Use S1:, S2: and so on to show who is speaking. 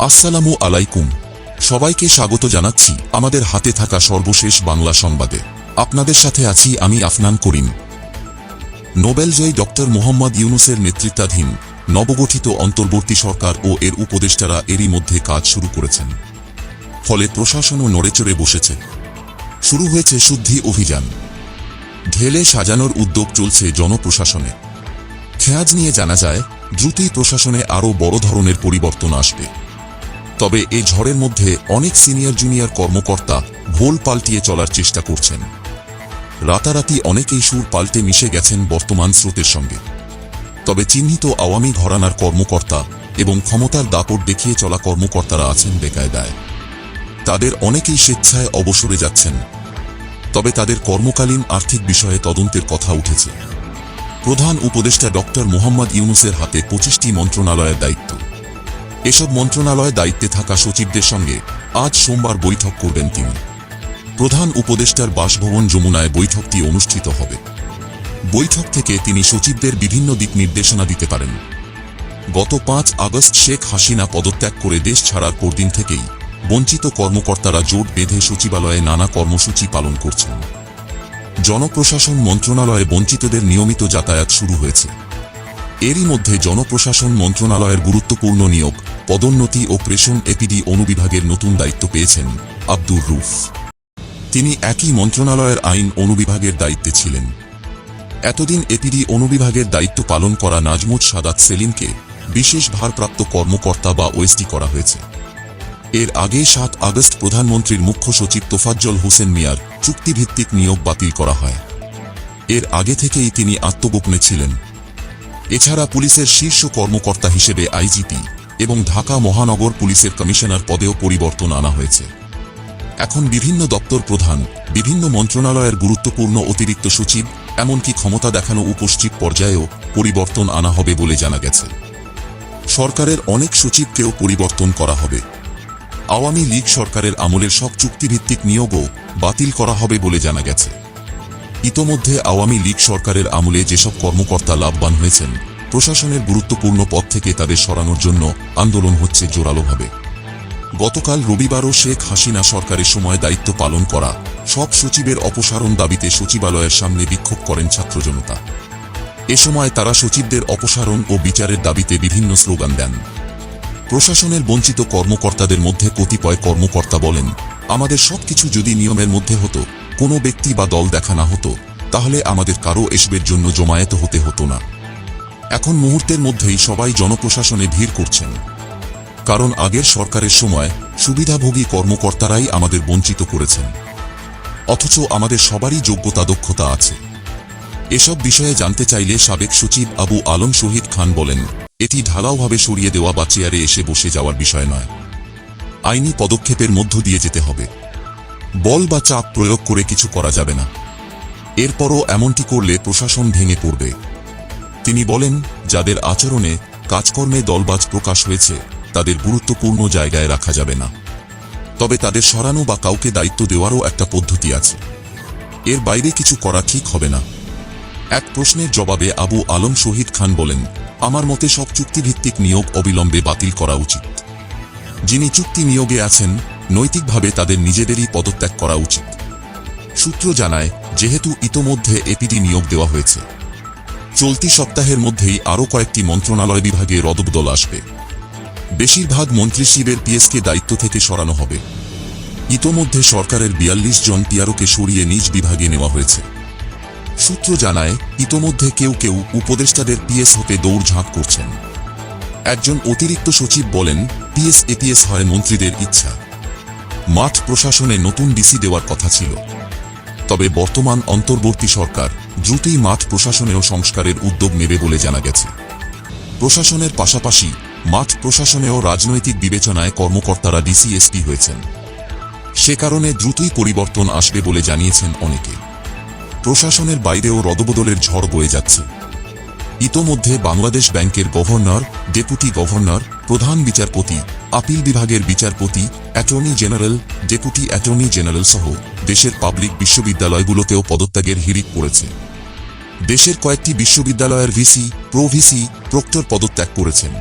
S1: আসসালামু আলাইকুম, সবাইকে স্বাগত জানাচ্ছি আমাদের হাতে থাকা সর্বশেষ বাংলা সংবাদে। আপনাদের সাথে আছি আমি আফনান করিম। নোবেলজয়ী ডক্টর মোহাম্মদ ইউনূসের নেতৃত্বাধীন নবগঠিত অন্তর্বর্তী সরকার ও এর উপদেষ্টারা এরই মধ্যে কাজ শুরু করেছেন। ফলে প্রশাসনও নড়েচড়ে বসেছে। শুরু হয়েছে শুদ্ধি অভিযান। ঢেলে সাজানোর উদ্যোগ চলছে জনপ্রশাসনে। খেয়াজ নিয়ে জানা যায় দ্রুতই প্রশাসনে আরও বড় ধরনের পরিবর্তন আসবে। তবে এই ঝড়ের মধ্যে অনেক সিনিয়র জুনিয়র কর্মকর্তা ভোল পাল্টিয়ে চলার চেষ্টা করছেন। রাতারাতি অনেকেই সুর পাল্টে মিশে গেছেন বর্তমান স্রোতের সঙ্গে। তবে চিহ্নিত আওয়ামী ঘরানার কর্মকর্তা এবং ক্ষমতার দাপট দেখিয়ে চলা কর্মকর্তারা আছেন বেকায়দায়। তাদের অনেকেই স্বেচ্ছায় অবসরে যাচ্ছেন। তবে তাদের কর্মকালীন আর্থিক বিষয়ে তদন্তের কথা উঠেছে। প্রধান উপদেষ্টা ডক্টর মোহাম্মদ ইউনূসের হাতে 25টি মন্ত্রণালয়ের দায়িত্ব। এসব মন্ত্রণালয়ে দায়িত্বে থাকা সচিবদের সঙ্গে আজ সোমবার বৈঠক করবেন তিনি। প্রধান উপদেষ্টার বাসভবন যমুনায় বৈঠকটি অনুষ্ঠিত হবে। বৈঠক থেকে তিনি সচিবদের বিভিন্ন দিক নির্দেশনা দিতে পারেন। গত 5 আগস্ট শেখ হাসিনা পদত্যাগ করে দেশ ছাড়ার পরদিন থেকেই বঞ্চিত কর্মকর্তারা জোট বেঁধে সচিবালয়ে নানা কর্মসূচি পালন করছেন। জনপ্রশাসন মন্ত্রণালয়ে বঞ্চিতদের নিয়মিত যাতায়াত শুরু হয়েছে। এরই মধ্যে জনপ্রশাসন মন্ত্রণালয়ের গুরুত্বপূর্ণ নিয়োগ, পদোন্নতি ও প্রেষণ এপিডি অনুবিভাগের নতুন দায়িত্ব পেয়েছেন আব্দুর রউফ। তিনি একই মন্ত্রণালয়ের আইন অনুবিভাগের দায়িত্বে ছিলেন। এতদিন এপিডি অনুবিভাগের দায়িত্ব পালন করা নাজমুত সাদাত সেলিমকে বিশেষ ভারপ্রাপ্ত কর্মকর্তা বা ওএসডি করা হয়েছে। এর আগে 7 আগস্ট প্রধানমন্ত্রীর মুখ্য সচিব তোফাজ্জল হোসেন মিয়ার চুক্তিভিত্তিক নিয়োগ বাতিল করা হয়। এর আগে থেকেই তিনি আত্মগোপনে ছিলেন। এছাড়া পুলিশের শীর্ষ কর্মকর্তা হিসেবে আইজিপি এবং ঢাকা মহানগর পুলিশের কমিশনার পদেও পরিবর্তন আনা হয়েছে। এখন বিভিন্ন দপ্তর প্রধান, বিভিন্ন মন্ত্রণালয়ের গুরুত্বপূর্ণ অতিরিক্ত সচিব, এমনকি ক্ষমতা দেখানো উপসচিব পর্যায়েও পরিবর্তন আনা হবে বলে জানা গেছে। সরকারের অনেক সচিবকেও পরিবর্তন করা হবে। আওয়ামী লীগ সরকারের আমলের সব চুক্তিভিত্তিক নিয়োগও বাতিল করা হবে বলে জানা গেছে। ইতোমধ্যে আওয়ামী লীগ সরকারের আমলে যেসব কর্মকর্তা লাভবান হয়েছেন, প্রশাসনের গুরুত্বপূর্ণ পদ থেকে তাদের সরানোর জন্য আন্দোলন হচ্ছে জোরালোভাবে। গতকাল রবিবারও শেখ হাসিনা সরকারের সময় দায়িত্ব পালন করা সব সচিবের অপসারণ দাবিতে সচিবালয়ের সামনে বিক্ষোভ করেন ছাত্র জনতা। এ সময় তারা সচিবদের অপসারণ ও বিচারের দাবিতে বিভিন্ন স্লোগান দেন। প্রশাসনের বঞ্চিত কর্মকর্তাদের মধ্যে কতিপয় কর্মকর্তা বলেন, আমাদের সবকিছু যদি নিয়মের মধ্যে হতো, কোনো ব্যক্তি বা দল দেখা না হতো, তাহলে আমাদের কারো এসবের জন্য জমায়েত হতে হতো না। এখন মুহূর্তের মধ্যেই সবাই জনপ্রশাসনে ভিড় করছেন। কারণ আগের সরকারের সময় সুবিধাভোগী কর্মকর্তারাই আমাদের বঞ্চিত করেছেন। অথচ আমাদের সবারই যোগ্যতা দক্ষতা আছে। এসব বিষয়ে জানতে চাইলে সাবেক সচিব আবু আলম শহীদ খান বলেন, এটি ঢালাওভাবে সরিয়ে দেওয়া বা চেয়ারে এসে বসে যাওয়ার বিষয় নয়। আইনি পদক্ষেপের মধ্য দিয়ে যেতে হবে। বল বা চাপ প্রয়োগ করে কিছু করা যাবে না। এরপরও এমনটি করলে প্রশাসন ভেঙে পড়বে। তিনি বলেন, যাদের আচরণে, কাজকর্মে দলবাজ প্রকাশ হয়েছে, তাদের গুরুত্বপূর্ণ জায়গায় রাখা যাবে না। তবে তাদের সরানো বা কাউকে দায়িত্ব দেওয়ারও একটা পদ্ধতি আছে। এর বাইরে কিছু করা ঠিক হবে না। এক প্রশ্নের জবাবে আবু আলম শহীদ খান বলেন, আমার মতে সব চুক্তিভিত্তিক নিয়োগ অবিলম্বে বাতিল করা উচিত। যিনি চুক্তি নিয়োগে আছেন, নৈতিকভাবে তাদের নিজেদেরই পদত্যাগ করা উচিত। সূত্র জানায়, যেহেতু ইতোমধ্যে এপিডি নিয়োগ দেওয়া হয়েছে, চলতি সপ্তাহের মধ্যেই আরও কয়েকটি মন্ত্রণালয় বিভাগে রদবদল আসবে। বেশিরভাগ মন্ত্রিসচিবের পিএসকে দায়িত্ব থেকে সরানো হবে। ইতোমধ্যে সরকারের 42 জন পিআরওকে সরিয়ে নিজ বিভাগে নেওয়া হয়েছে। সূত্র জানায়, ইতোমধ্যে কেউ কেউ উপদেষ্টাদের পিএস হতে দৌড়ঝাঁপ করছেন। একজন অতিরিক্ত সচিব বলেন, পিএস এপিএস হয় মন্ত্রীদের ইচ্ছা। মাঠ প্রশাসনে নতুন ডিসি দেওয়ার কথা ছিল। তবে বর্তমান অন্তর্বর্তী সরকার দ্রুতই মাঠ প্রশাসনেও সংস্কারের উদ্যোগ নেবে বলে জানা গেছে। প্রশাসনের পাশাপাশি মাঠ প্রশাসনেও রাজনৈতিক বিবেচনায় কর্মকর্তারা ডিসি এসপি হয়েছেন। সে কারণে দ্রুতই পরিবর্তন আসবে বলে জানিয়েছেন অনেকে। প্রশাসনের বাইরেও রদবদলের ঝড় বয়ে যাচ্ছে। ইতোমধ্যে বাংলাদেশ ব্যাংকের গভর্নর, ডেপুটি গভর্নর, প্রধান বিচারপতি, আপিল বিভাগের বিচারপতি, attorney general, deputy attorney general সহ দেশের পাবলিক বিশ্ববিদ্যালয়গুলোতেও পদত্যাগের হিড়িক পড়েছে। দেশের কয়েকটি বিশ্ববিদ্যালয়ের ভিসি, প্রো ভিসি, প্রক্টর পদত্যাগ করেছেন।